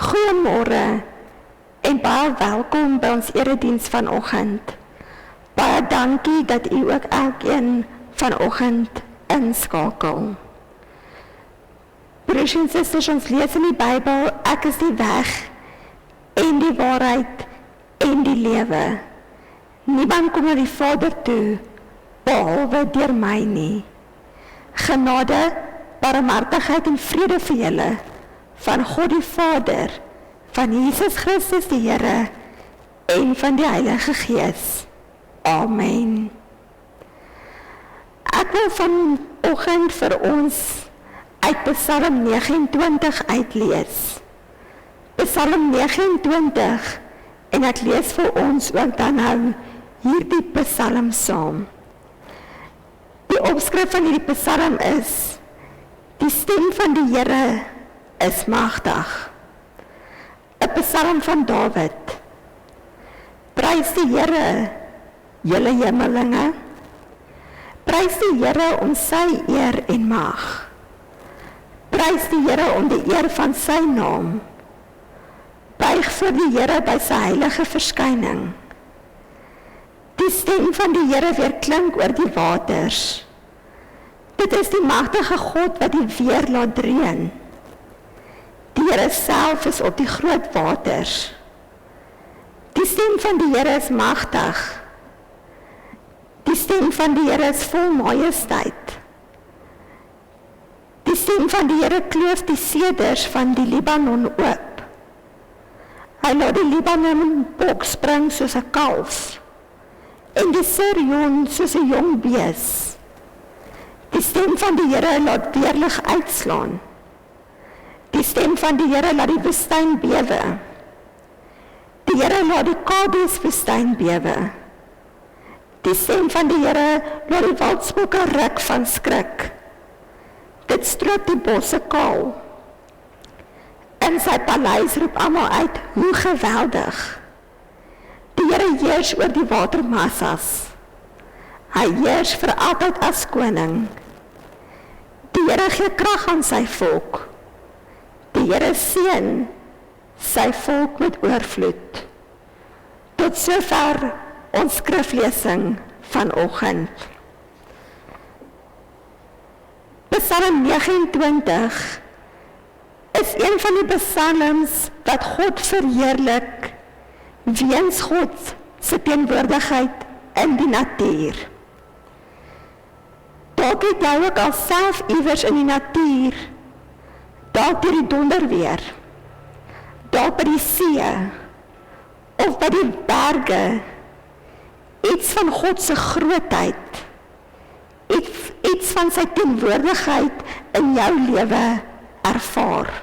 Goeiemôre en baie welkom by ons erediens vanoggend. Baie dankie dat u ook elkeen vanoggend inskakel. Broers en susters, ons lees in die Bybel, ek is die weg en die waarheid en die lewe. Niemand kom na die Vader toe, behalwe deur my nie. Genade, barmhartigheid en vrede vir julle, van God die Vader, van Jesus Christus die Here, en van die Heilige Gees. Amen. Ek wil vanoggend vir ons uit Psalm 29 uitlees. Psalm 29, en ek lees vir ons ook dan nou hierdie Psalm saam. Die opskrif van hierdie Psalm is, die stem van die Here is magtig. 'n Psalm van Dawid. Prys die Here, julle hemelinge. Prys die Here om sy eer en mag. Prys die Here om die eer van sy naam. Buig voor die Here by sy heilige verskyning. Die stem van die Here weer klink oor die waters. Dit is die magtige God wat die weer laat reën. Die Here self is op die groot waters. Die stem van die Here is magtig. Die stem van die Here is vol majesteit. Die stem van die Here kloof die seders van die Libanon oop. Hy laat die Libanon bok spring soos 'n kalf, en die Sirion soos 'n jong bees. Die stem van die Here laat weerlig uitslaan. Die stem van die Here laat die woestyn bewe. Die Here laat die Kadeswoestyn bewe. Die stem van die Here laat die wildsbokke ruk van skrik. Dit stroop die bosse kaal. In sy paleis roep almal uit, hoe geweldig. Die Here heers oor die watermassas. Hy heers vir altyd as koning. Die Here gee krag aan sy volk. Die Here seën sy volk met oorvloed. Tot sover ons skriflesing vanoggend. Psalm 29 is een van die psalms wat God verheerlik weens God se teenwoordigheid in die natuur. Dalk het jy ook al self iewers in die natuur, dalk deur die donderweer, dalk by die see, of by die berge, iets van God se grootheid, iets van sy teenwoordigheid in jou lewe ervaar.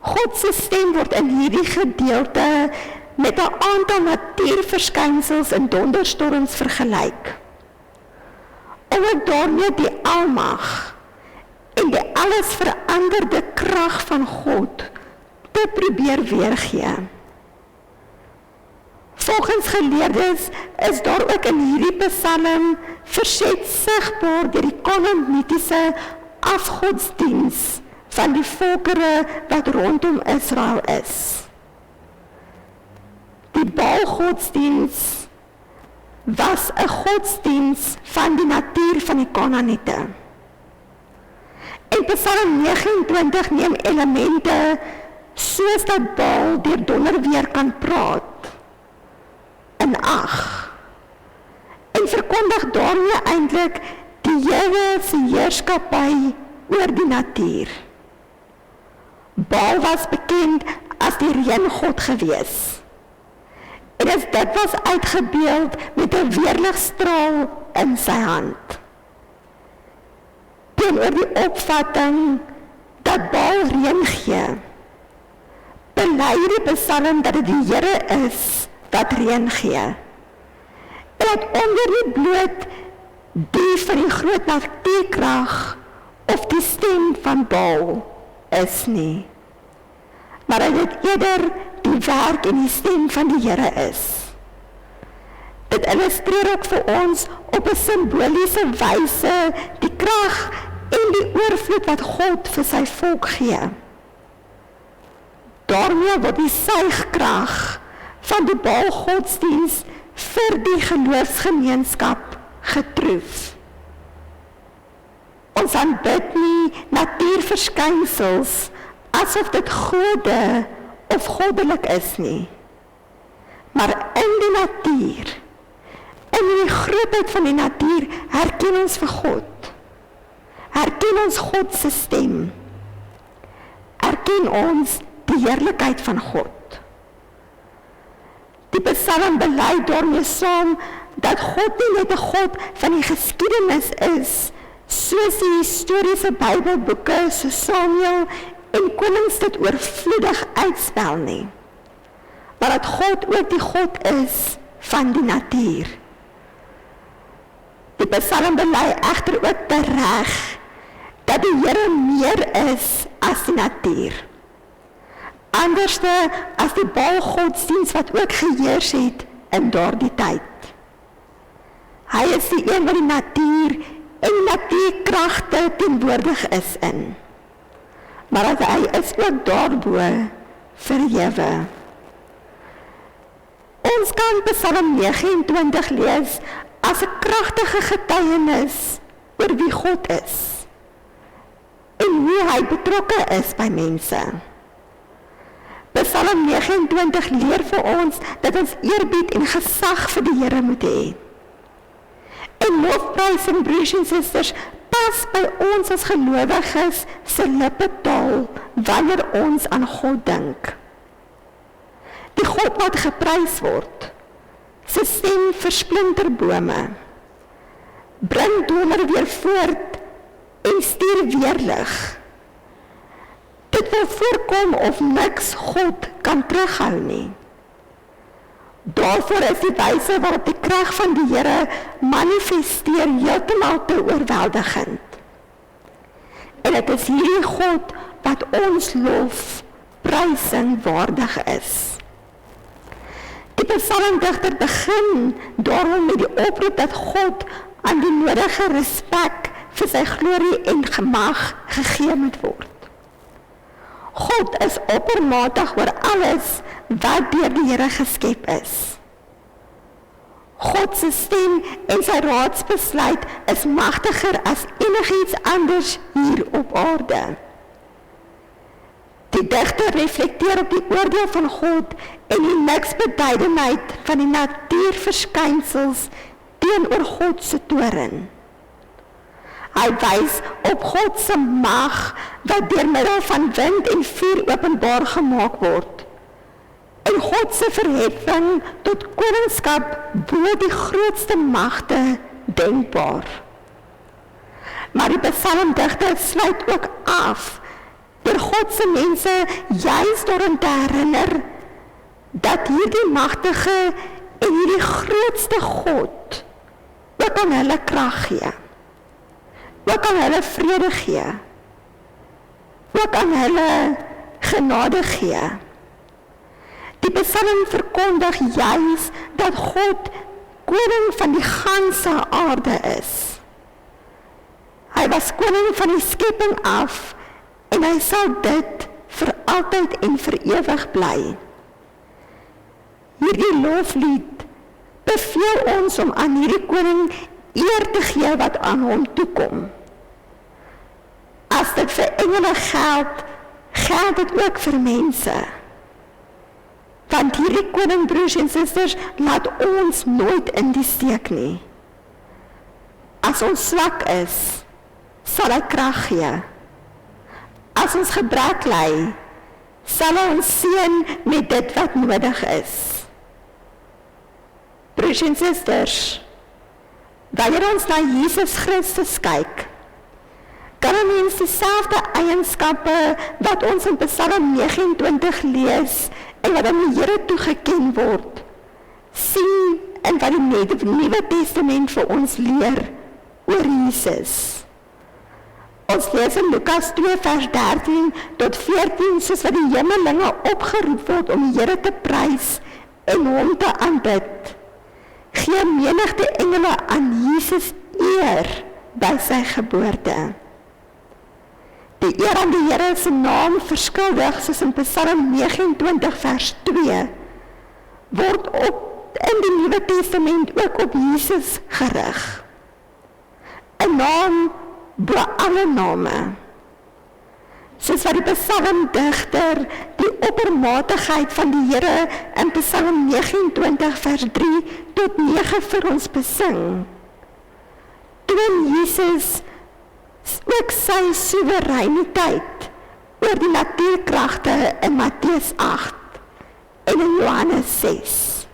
God se stem word in hierdie gedeelte met 'n aantal natuurverskynsels en donderstorms vergelyk. Om ek daarmee die almag en die alles veranderde krag van God te probeer weergee. Volgens geleerdes is daar ook in hierdie psalm verzet sigbaar deur die Kanaanitiese afgodsdiens van die volkere wat rondom Israel is. Die Baalgodsdiens was 'n godsdiens van die natuur van die Kanaaniete. En Psalm 29 neem elemente soos dat Baal deur donderweer kan praat in ag. En verkondig daarmee eintlik die Here se heerskappy oor die natuur. Baal was bekend as die reëngod gewees. En dit was uitgebeeld met 'n weerligstraal in sy hand. Teenoor die opvatting dat Baal reën gee, bely die psalm dat dit die Here is wat reën gee. En dat onder nie bloot die van die groot natuurkrag of die stem van Baal is nie, maar dat dit eerder die werk en die stem van die Here is. Dit illustreer ook vir ons op 'n simboliese wyse die krag en die oorvloed wat God vir sy volk gee. daarmee word die suigkrag van die Baalgodsdienst vir die geloofsgemeenskap getroef. Ons aanbid nie natuurverskynsels asof dit gode of goddelik is nie. Maar in die natuur, in die grootheid van die natuur, herken ons vir God. Herken ons God se stem. Herken ons die heerlikheid van God. Die Psalm bely daarmee saam dat God nie net 'n God van die geskiedenis is, soos die historiese Bybelboeke soos Samuel en konings dit oorvloedig uitspel nie, maar dat God ook die God is van die natuur. Die Psalm bely egter ook tereg dat die Here meer is as die natuur. Anderste as die Baalgodsdienst wat ook geheers het in daardie tyd. Hy is die een wat die natuur en die natuurkragte teenwoordig is in. Maar dat hy is ook daarbo verhewe. Ons kan Psalm 29 lees as 'n kragtige getuienis oor wie God is en hoe hy betrokke is by mense. Psalm 29 leer vir ons dat ons eerbied en gesag vir die Here moet hê. En lofprysing, broers en susters, pas by ons as gelowiges se lippetaal wanneer ons aan God dink. Die God wat geprys word, sy stem versplinter bome, bring donder weer voort en stuur weerlig. Dit wil voorkom of niks God kan terughou nie. Daarvoor is die wyse waarop die krag van die Here manifesteer heeltemal te oorweldigend. En dit is hierdie God wat ons lof, prysing waardig is. Die psalmdigter begin daarom met die oproep dat God aan die nodige respek vir sy glorie en gemag gegee moet word. God is oppermatig oor alles wat deur die Here geskep is. God se stem en sy raadsbesluit is magtiger as enigiets anders hier op aarde. Die digter reflekteer op die oordeel van God en die niksbeduidenheid van die natuurverskynsels teenoor God se toorn. Hy wys op God se mag wat deur middel van wind en vuur openbaar gemaak word. En God se verheffing tot koningskap bo die grootste magte denkbaar. Maar die psalmdigter sluit ook af deur God se mense juis daaraan te herinner dat hierdie magtige en hierdie grootste God ook aan hulle krag gee. Ook aan hulle vrede gee, ook aan hulle genade gee. Die psalm verkondig juis dat God koning van die ganse aarde is. Hy was koning van die skepping af en hy sal dit vir altyd en vir ewig bly. Hierdie loflied beveel ons om aan hierdie koning eer te gee wat aan hom toekom. As dit vir engele geld, geld dit ook vir mense. Want hierdie koning, broers en susters, laat ons nooit in die steek nie. As ons swak is, sal hy krag gee. As ons gebrek ly, sal hy ons seën met dit wat nodig is. Broers en susters, wanneer ons na Jesus Christus kyk, kan 'n mens dieselfde eienskappe wat ons in Psalm 29 lees en wat aan die Here toegeken word, sien in wat die Nuwe Testament vir ons leer oor Jesus. Ons lees in Lukas 2 vers 13 tot 14 soos wat die hemelinge opgeroep word om die Here te prys en hom te aanbid. Gee menigte engele aan Jesus eer by sy geboorte. die eer aan die Here se naam verskuldig, soos in Psalm 29 vers 2, word in die Nuwe Testament ook op Jesus gerig. 'n naam bo alle name. Soos wat die psalmdigter die oppermatigheid van die Here in Psalm 29 vers 3 tot 9 vir ons besing, toon Jesus ook sy soewereiniteit oor die natuurkragte in Matteus 8 en in Johannes 6.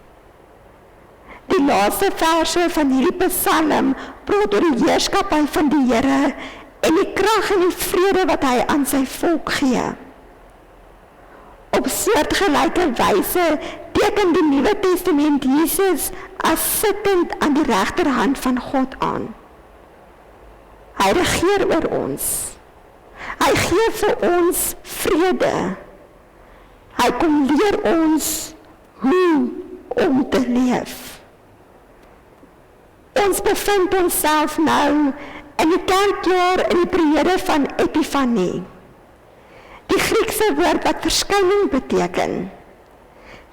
Die laaste verse van hierdie psalm praat oor die heerskappy van die Here en die krag en die vrede wat hy aan sy volk gee. Op soortgelyke wyse teken die Nuwe Testament Jesus as sittend aan die regterhand van God aan. Hy regeer oor ons. Hy gee vir ons vrede. Hy kom leer ons hoe om te leef. Ons bevind onsself nou in die kerkjaar in die periode van Epifanie. Die Griekse woord wat verskyning beteken.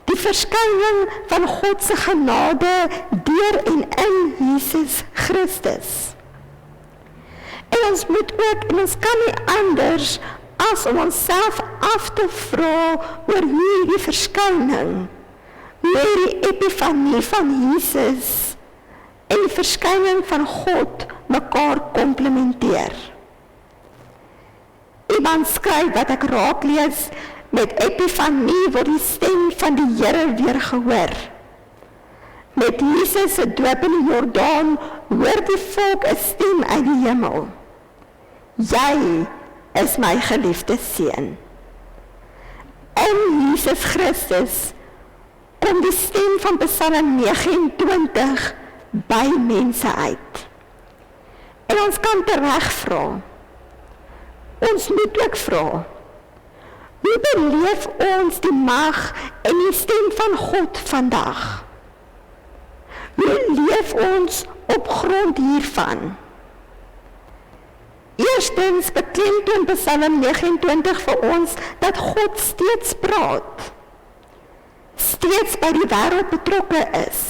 Die verskyning van God se genade deur en in Jesus Christus. En ons moet ook, en ons kan nie anders as om onsself af te vra oor hoe die verskyning, hoe die Epifanie van Jesus en die verskyning van God mekaar komplementeer. Iemand skryf wat ek raak lees, met Epifanie word die stem van die Here weer gehoor. Met Jesus se doop in die Jordaan hoor die volk 'n stem uit die hemel. Jy is my geliefde seun. In Jesus Christus kom die stem van Psalm 29 by mense uit. En ons kan tereg vra. Ons moet ook vra. Hoe beleef ons die mag en die stem van God vandag? Hoe leef ons op grond hiervan? Eerstens beklemtoon Psalm 29 vir ons dat God steeds praat. Steeds by die wêreld betrokke is.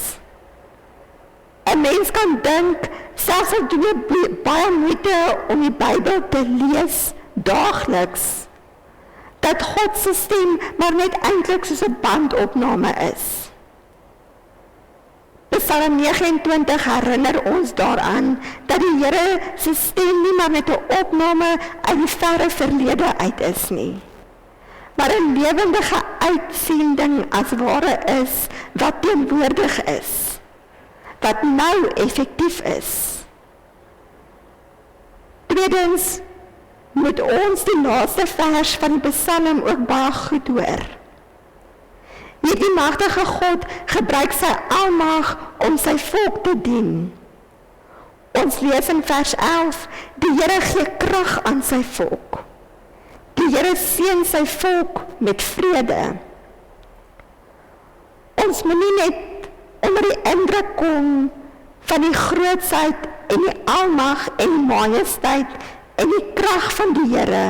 'n Mens kan dink, selfs al doen jy baie moeite om die Bybel te lees daagliks, dat God se stem maar net eintlik soos 'n bandopname is. Psalm 29 herinner ons daaraan dat die Here se stem nie maar net 'n opname uit die verre verlede uit is nie, maar 'n lewendige uitsending as ware is wat teenwoordig is, wat nou effektief is. Tweedens moet ons die laaste vers van die Psalm ook baie goed hoor. Die magtige God gebruik sy almag om sy volk te dien. Ons lees in vers 11, die Here gee krag aan sy volk. Die Here seën sy volk met vrede. Ons moet nie net onder die indruk kom van die grootsheid en die almag en die majesteit en die krag van die Here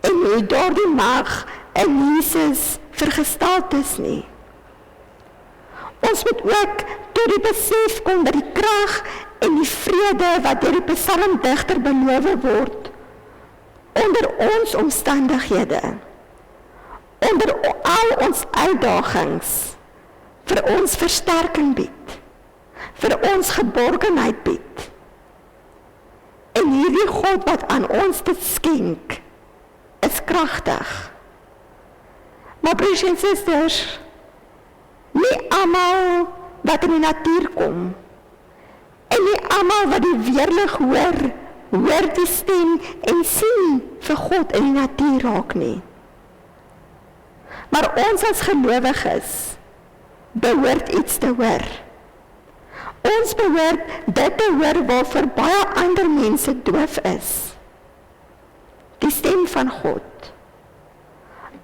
en hoe daardie mag in Jesus vergesteld is nie. Ons moet ook tot die besef kom dat die krag en die vrede wat deur die psalmdigter beloof word onder ons omstandighede, onder al ons uitdagings, vir ons versterking bied, vir ons geborgenheid bied. En hierdie God wat aan ons dit skenk, is kragtig. Maar broers en susters, nie almal wat in die natuur kom, en nie almal wat die weerlig hoor die stem en sien vir God in die natuur raak nie. Maar ons as gelowiges behoort iets te hoor. Ons behoort dit te hoor waarvoor baie ander mense doof is. Die stem van God.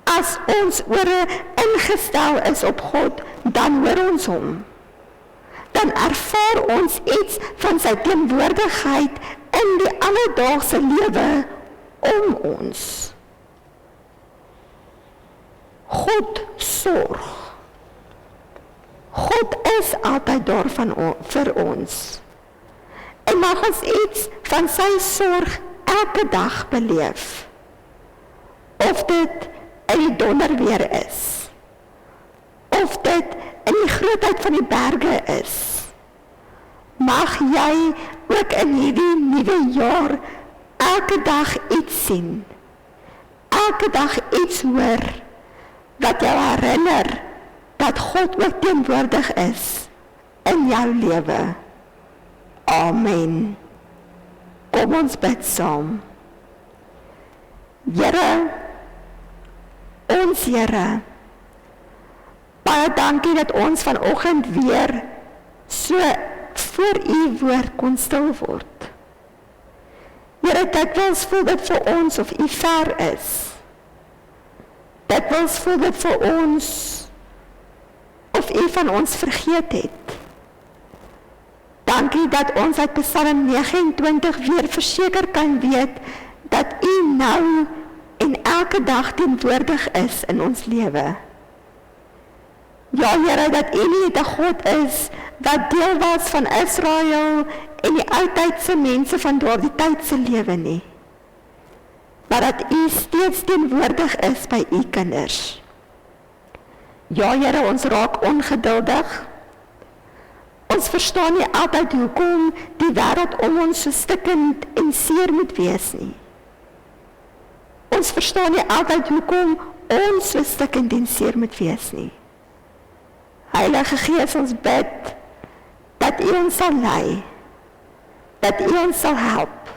As ons ore ingestel is op God, dan hoor ons hom. Dan ervaar ons iets van sy teenwoordigheid in die alledaagse lewe om ons. God sorg. God is altyd daar vir ons. En mag ons iets van sy sorg elke dag beleef. Of dit in die donderweer is, of dit in die grootheid van die berge is. Mag jy ook in hierdie nuwe jaar elke dag iets sien, elke dag iets hoor, wat jou herinner, dat God ook teenwoordig is in jou lewe. Amen. Kom ons bid saam. Here, ons Here, baie dankie dat ons vanoggend weer so voor u woord kon stil word. Here, dikwels voel dit vir ons of u ver is. Dikwels voel dit vir ons of u van ons vergeet het. Dankie dat ons uit Psalm 29 weer verseker kan weet dat u nou en elke dag teenwoordig is in ons lewe. Ja, Here, dat u nie 'n God is wat deel was van Israel en die oudtydse mense van daardie tyd se lewe nie, maar dat u steeds teenwoordig is by u kinders. Ja, Here, ons raak ongeduldig. Ons verstaan nie altyd hoekom die wêreld om ons so stikkend en seer moet wees nie. Ons verstaan nie altyd hoekom ons so stikkend en seer moet wees nie. Heilige Gees, ons bid dat u ons sal lei, dat u ons sal help,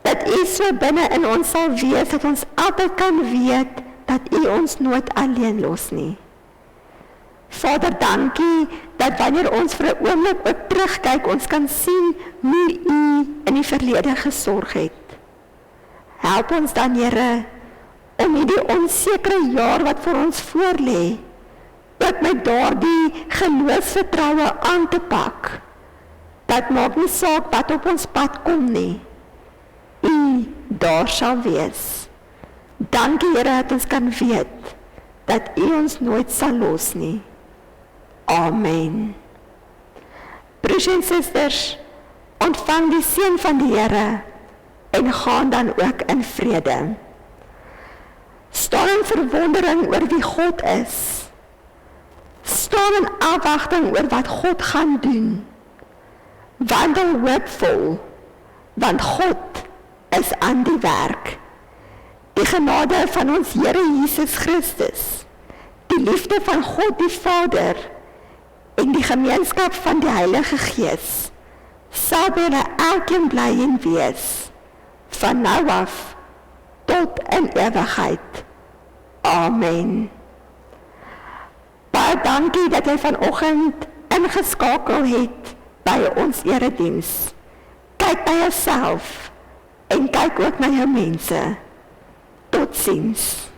dat u so binne in ons sal wees, dat ons altyd kan weet dat u ons nooit alleen los nie. Vader, dankie dat wanneer ons vir 'n oomblik ook terugkyk, ons kan sien hoe u in die verlede gesorg het. Help ons dan, Here, om hierdie onsekere jaar wat vir ons voorlê, ook met daardie geloofsvertroue aan te pak. Dat maak nie saak wat op ons pad kom nie. U daar sal wees. Dankie, Here, dat ons kan weet dat u ons nooit sal los nie. Amen. Broers en susters, ontvang die seën van die Here en gaan dan ook in vrede. Staan in verwondering oor wie God is. Staan in afwagting oor wat God gaan doen. Wandel hoopvol, want God is aan die werk. Die genade van ons Here Jesus Christus, die liefde van God die Vader en die gemeenskap van die Heilige Gees sal by julle elkeen bly en wees, van nou af tot in ewigheid. Amen. Baie dankie dat jy vanoggend ingeskakel het by ons erediens. Kyk by jouself en kyk ook na jou mense. Totsiens.